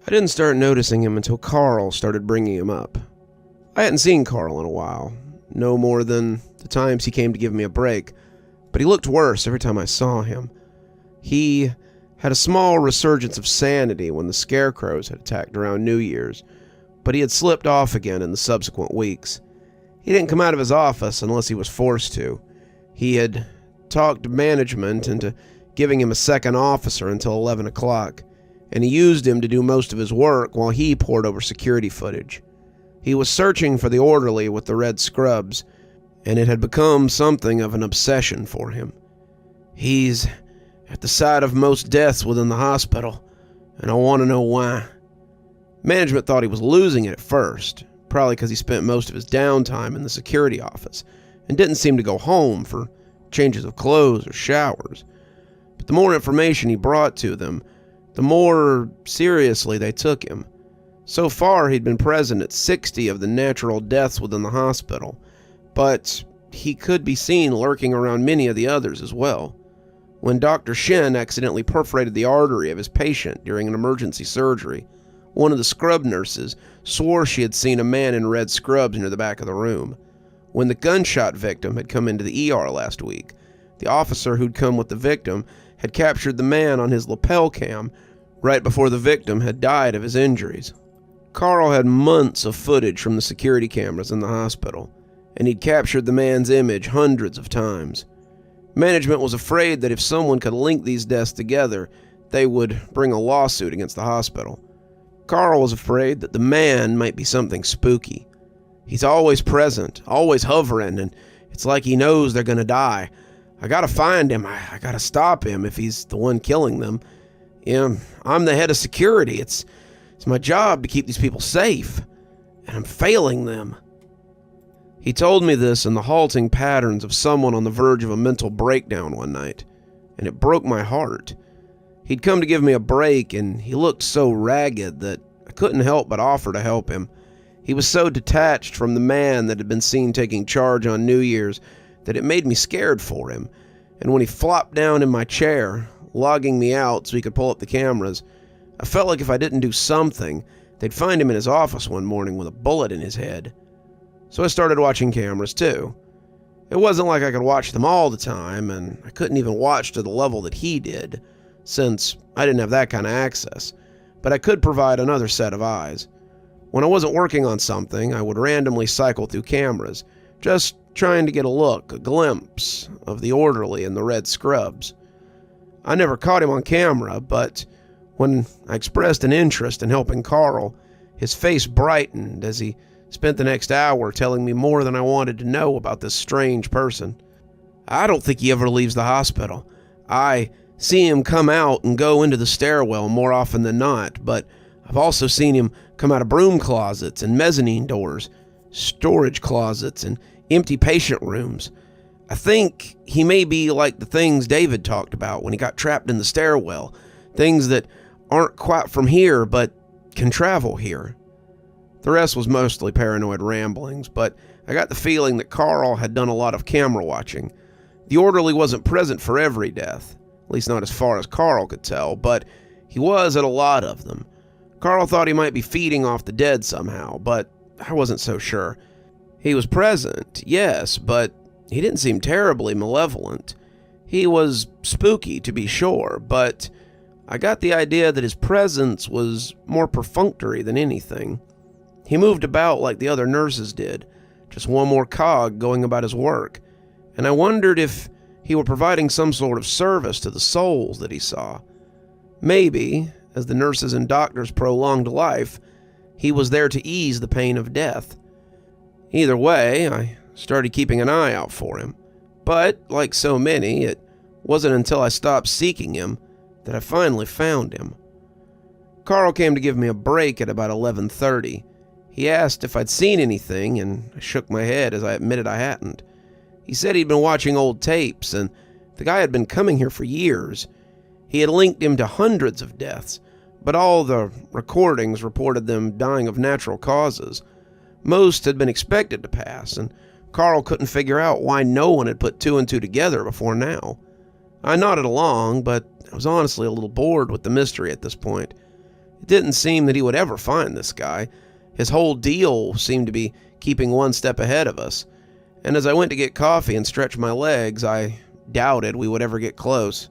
I didn't start noticing him until Carl started bringing him up. I hadn't seen Carl in a while, no more than the times he came to give me a break, but he looked worse every time I saw him. He had a small resurgence of sanity when the scarecrows had attacked around New Year's, but he had slipped off again in the subsequent weeks. He didn't come out of his office unless he was forced to. He had talked management into giving him a second officer until 11 o'clock, and he used him to do most of his work while he pored over security footage. He was searching for the orderly with the red scrubs, and it had become something of an obsession for him. He's at the site of most deaths within the hospital, and I want to know why. Management thought he was losing it at first, probably because he spent most of his downtime in the security office and didn't seem to go home for changes of clothes or showers. But the more information he brought to them, the more seriously they took him. So far, he'd been present at 60 of the natural deaths within the hospital, but he could be seen lurking around many of the others as well. When Dr. Shen accidentally perforated the artery of his patient during an emergency surgery, one of the scrub nurses swore she had seen a man in red scrubs near the back of the room. When the gunshot victim had come into the ER last week, the officer who'd come with the victim had captured the man on his lapel cam right before the victim had died of his injuries. Carl had months of footage from the security cameras in the hospital, and he'd captured the man's image hundreds of times. Management was afraid that if someone could link these deaths together, they would bring a lawsuit against the hospital. Carl was afraid that the man might be something spooky. He's always present, always hovering, and it's like he knows they're gonna die. I gotta find him. I gotta stop him if he's the one killing them. I'm the head of security. It's my job to keep these people safe, and I'm failing them. He told me this in the halting patterns of someone on the verge of a mental breakdown one night, and it broke my heart. He'd come to give me a break, and he looked so ragged that I couldn't help but offer to help him. He was so detached from the man that had been seen taking charge on New Year's that it made me scared for him, and when he flopped down in my chair, logging me out so he could pull up the cameras, I felt like if I didn't do something, they'd find him in his office one morning with a bullet in his head. So I started watching cameras too. It wasn't like I could watch them all the time, and I couldn't even watch to the level that he did, since I didn't have that kind of access, but I could provide another set of eyes. When I wasn't working on something, I would randomly cycle through cameras, just trying to get a look, a glimpse of the orderly in the red scrubs. I never caught him on camera, but when I expressed an interest in helping Carl, his face brightened as he spent the next hour telling me more than I wanted to know about this strange person. I don't think he ever leaves the hospital. I see him come out and go into the stairwell more often than not, but I've also seen him come out of broom closets and mezzanine doors, storage closets, and empty patient rooms. I think he may be like the things David talked about when he got trapped in the stairwell, things that aren't quite from here but can travel here. The rest was mostly paranoid ramblings, but I got the feeling that Carl had done a lot of camera watching. The orderly wasn't present for every death, at least not as far as Carl could tell, but he was at a lot of them. Carl thought he might be feeding off the dead somehow, but I wasn't so sure. He was present, yes, but he didn't seem terribly malevolent. He was spooky, to be sure, but I got the idea that his presence was more perfunctory than anything. He moved about like the other nurses did, just one more cog going about his work, and I wondered if he were providing some sort of service to the souls that he saw. Maybe, as the nurses and doctors prolonged life, he was there to ease the pain of death. Either way, I started keeping an eye out for him, but, like so many, it wasn't until I stopped seeking him that I finally found him. Carl came to give me a break at about 11:30. He asked if I'd seen anything, and I shook my head as I admitted I hadn't. He said he'd been watching old tapes, and the guy had been coming here for years. He had linked him to hundreds of deaths, but all the recordings reported them dying of natural causes. Most had been expected to pass, and Carl couldn't figure out why no one had put two and two together before now. I nodded along, but I was honestly a little bored with the mystery at this point. It didn't seem that he would ever find this guy. His whole deal seemed to be keeping one step ahead of us, and as I went to get coffee and stretch my legs, I doubted we would ever get close.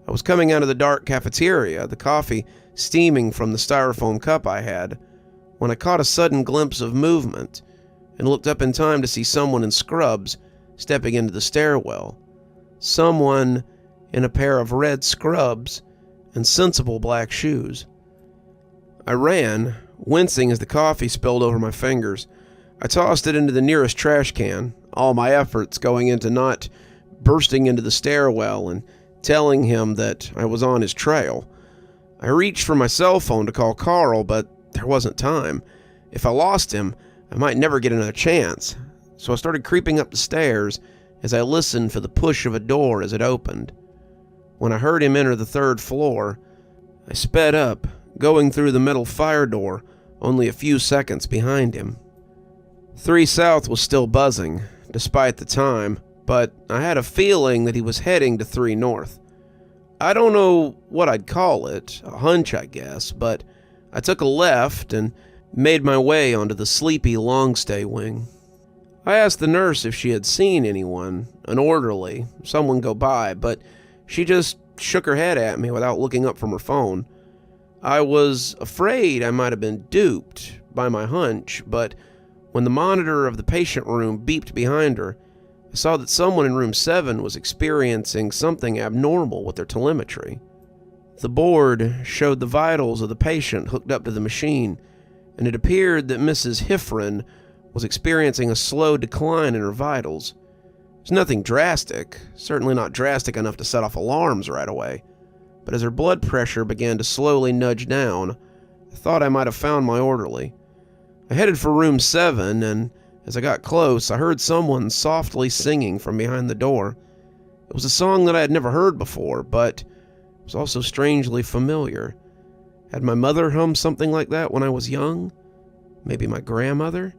I was coming out of the dark cafeteria, the coffee steaming from the styrofoam cup I had, when I caught a sudden glimpse of movement and looked up in time to see someone in scrubs stepping into the stairwell. Someone in a pair of red scrubs and sensible black shoes. I ran, wincing as the coffee spilled over my fingers. I tossed it into the nearest trash can, all my efforts going into not bursting into the stairwell and telling him that I was on his trail. I reached for my cell phone to call Carl, but there wasn't time. If I lost him, I might never get another chance. So I started creeping up the stairs as I listened for the push of a door as it opened. When I heard him enter the 3rd floor, I sped up, going through the metal fire door, only a few seconds behind him. 3 South was still buzzing, despite the time, but I had a feeling that he was heading to 3 North. I don't know what I'd call it, a hunch I guess, but I took a left and made my way onto the sleepy long-stay wing. I asked the nurse if she had seen anyone, an orderly, someone go by, but she just shook her head at me without looking up from her phone. I was afraid I might have been duped by my hunch, but when the monitor of the patient room beeped behind her, I saw that someone in room 7 was experiencing something abnormal with their telemetry. The board showed the vitals of the patient hooked up to the machine, and it appeared that Mrs. Hiffren was experiencing a slow decline in her vitals. It was nothing drastic, certainly not drastic enough to set off alarms right away, but as her blood pressure began to slowly nudge down, I thought I might have found my orderly. I headed for room 7, and as I got close, I heard someone softly singing from behind the door. It was a song that I had never heard before, but it was also strangely familiar. Had my mother hummed something like that when I was young? Maybe my grandmother?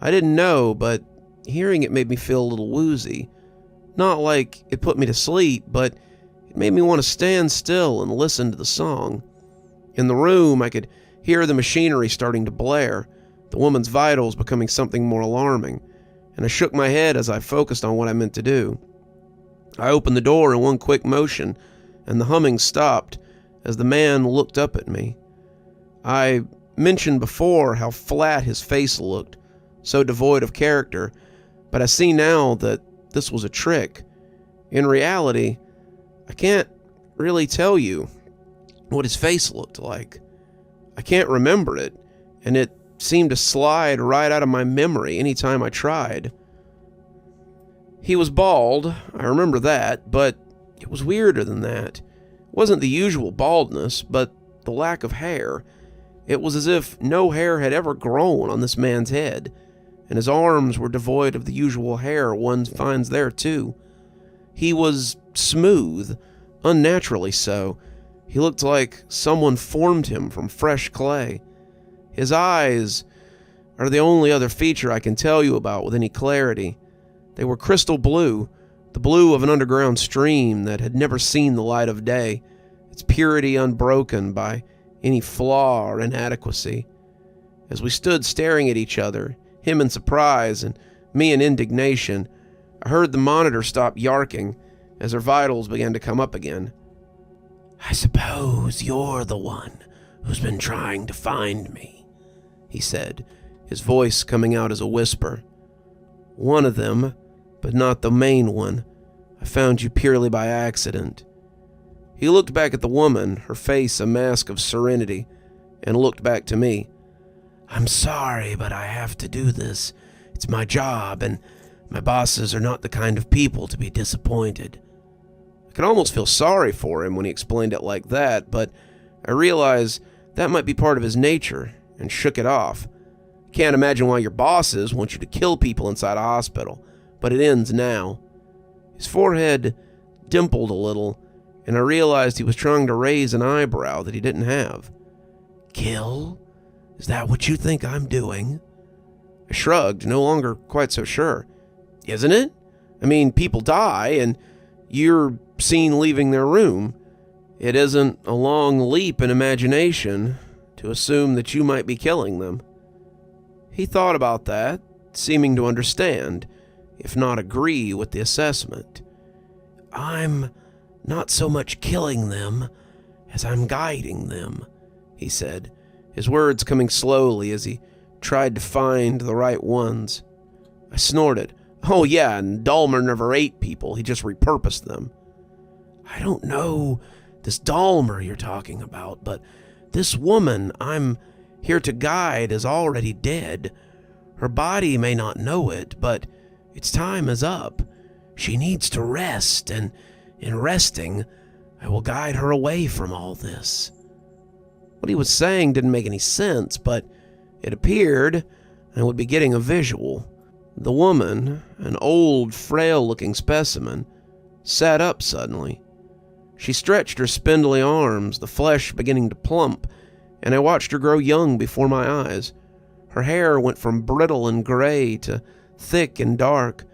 I didn't know, but hearing it made me feel a little woozy. Not like it put me to sleep, but it made me want to stand still and listen to the song. In the room, I could hear the machinery starting to blare, the woman's vitals becoming something more alarming, and I shook my head as I focused on what I meant to do. I opened the door in one quick motion, and the humming stopped as the man looked up at me. I mentioned before how flat his face looked, so devoid of character, but I see now that this was a trick. In reality, I can't really tell you what his face looked like. I can't remember it, and it seemed to slide right out of my memory any time I tried. He was bald, I remember that, but it was weirder than that. It wasn't the usual baldness, but the lack of hair. It was as if no hair had ever grown on this man's head, and his arms were devoid of the usual hair one finds there too. He was smooth, unnaturally so. He looked like someone formed him from fresh clay. His eyes are the only other feature I can tell you about with any clarity. They were crystal blue, the blue of an underground stream that had never seen the light of day, its purity unbroken by any flaw or inadequacy. As we stood staring at each other, him in surprise and me in indignation, I heard the monitor stop yarking as her vitals began to come up again. "I suppose you're the one who's been trying to find me," he said, his voice coming out as a whisper. "One of them, but not the main one. I found you purely by accident." He looked back at the woman, her face a mask of serenity, and looked back to me. "I'm sorry, but I have to do this. It's my job, and my bosses are not the kind of people to be disappointed." I could almost feel sorry for him when he explained it like that, but I realized that might be part of his nature, and shook it off. Can't imagine why your bosses want you to kill people inside a hospital, but it ends now. His forehead dimpled a little, and I realized he was trying to raise an eyebrow that he didn't have. "Kill? Is that what you think I'm doing?" I shrugged, no longer quite so sure. "Isn't it? I mean, people die, and you're seen leaving their room. It isn't a long leap in imagination to assume that you might be killing them. He thought about that, seeming to understand, if not agree with the assessment. I'm not so much killing them as I'm guiding them, he said, his words coming slowly as he tried to find the right ones. I snorted. Oh yeah, and Dahmer never ate people, he just repurposed them. I don't know this Dahmer you're talking about, but this woman I'm here to guide is already dead. Her body may not know it, but its time is up. She needs to rest, and in resting, I will guide her away from all this. What he was saying didn't make any sense, but it appeared I would be getting a visual. The woman, an old, frail-looking specimen, sat up suddenly. She stretched her spindly arms, the flesh beginning to plump, and I watched her grow young before my eyes. Her hair went from brittle and gray to thick and dark,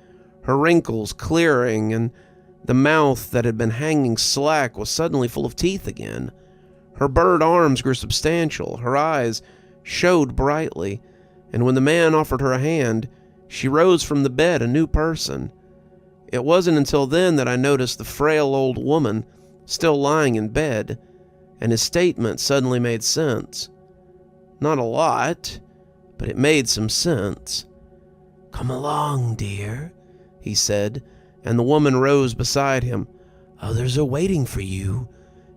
her wrinkles clearing, and the mouth that had been hanging slack was suddenly full of teeth again. Her bird arms grew substantial, her eyes showed brightly, and when the man offered her a hand, she rose from the bed a new person. It wasn't until then that I noticed the frail old woman still lying in bed, and his statement suddenly made sense. Not a lot, but it made some sense. "Come along, dear," he said, and the woman rose beside him. "Others are waiting for you,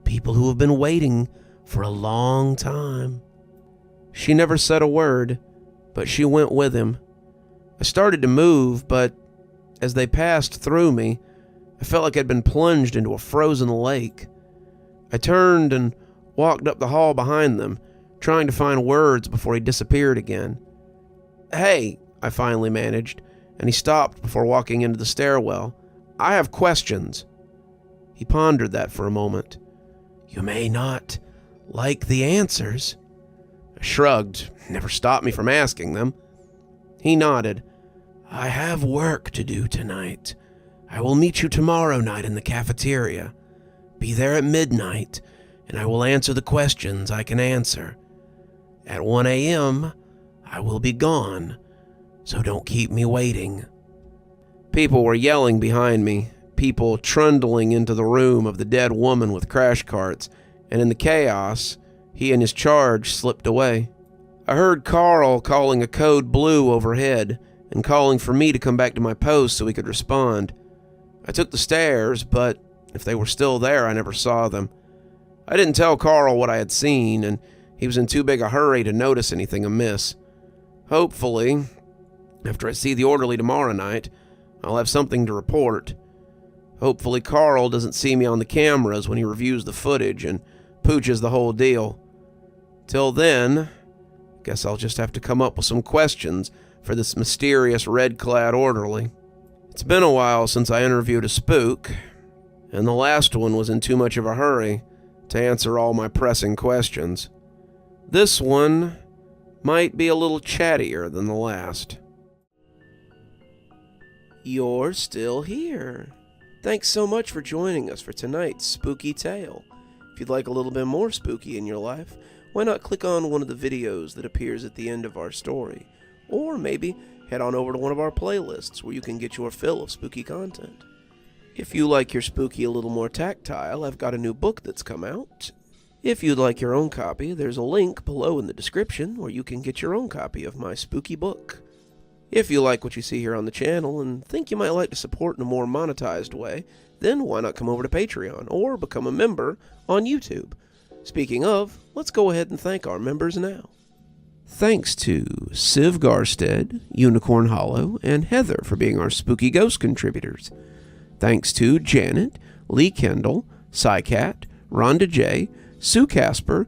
people who have been waiting for a long time." She never said a word, but she went with him. I started to move, but as they passed through me, I felt like I'd been plunged into a frozen lake. I turned and walked up the hall behind them, trying to find words before he disappeared again. "Hey," I finally managed, and he stopped before walking into the stairwell. "I have questions." He pondered that for a moment. "You may not like the answers." I shrugged. Never stopped me from asking them. He nodded. "I have work to do tonight. I will meet you tomorrow night in the cafeteria. Be there at midnight, and I will answer the questions I can answer. At 1 a.m., I will be gone, so don't keep me waiting." People were yelling behind me, people trundling into the room of the dead woman with crash carts, and in the chaos, he and his charge slipped away. I heard Carl calling a code blue overhead and calling for me to come back to my post so he could respond. I took the stairs, but if they were still there, I never saw them. I didn't tell Carl what I had seen, and he was in too big a hurry to notice anything amiss. Hopefully, after I see the orderly tomorrow night, I'll have something to report. Hopefully Carl doesn't see me on the cameras when he reviews the footage and pooches the whole deal. Till then, guess I'll just have to come up with some questions for this mysterious red-clad orderly. It's been a while since I interviewed a spook, and the last one was in too much of a hurry to answer all my pressing questions. This one might be a little chattier than the last. You're still here. Thanks so much for joining us for tonight's spooky tale. If you'd like a little bit more spooky in your life, why not click on one of the videos that appears at the end of our story, or maybe head on over to one of our playlists where you can get your fill of spooky content. If you like your spooky a little more tactile, I've got a new book that's come out. If you'd like your own copy, there's a link below in the description where you can get your own copy of my spooky book. If you like what you see here on the channel and think you might like to support in a more monetized way, then why not come over to Patreon or become a member on YouTube? Speaking of, let's go ahead and thank our members now. Thanks to Civ Garstad, Unicorn Hollow, and Heather for being our Spooky Ghost contributors. Thanks to Janet, Lee Kendall, Saikat, Ronda J, Sue Casper,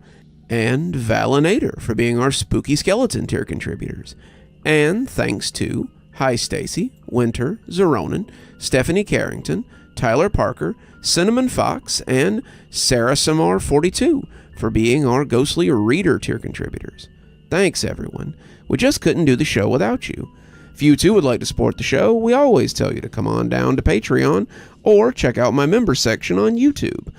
and Valinator for being our Spooky Skeleton tier contributors. And thanks to Hi Stacy, Winter, Xaronan, Stephanie Carrington, Tyler Parker, Cinnamon Fox, and Sarah Samar 42 for being our Ghostly Reader tier contributors. Thanks, everyone. We just couldn't do the show without you. If you too would like to support the show, we always tell you to come on down to Patreon or check out my member section on YouTube.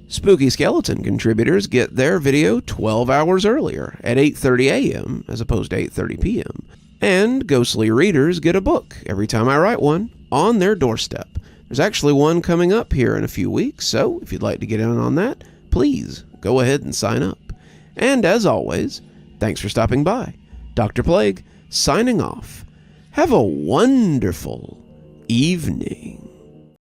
Spooky Skeleton contributors get their video 12 hours earlier at 8:30 a.m. as opposed to 8:30 p.m. And ghostly readers get a book every time I write one on their doorstep. There's actually one coming up here in a few weeks, so if you'd like to get in on that, please go ahead and sign up. And as always, thanks for stopping by. Dr. Plague, signing off. Have a wonderful evening.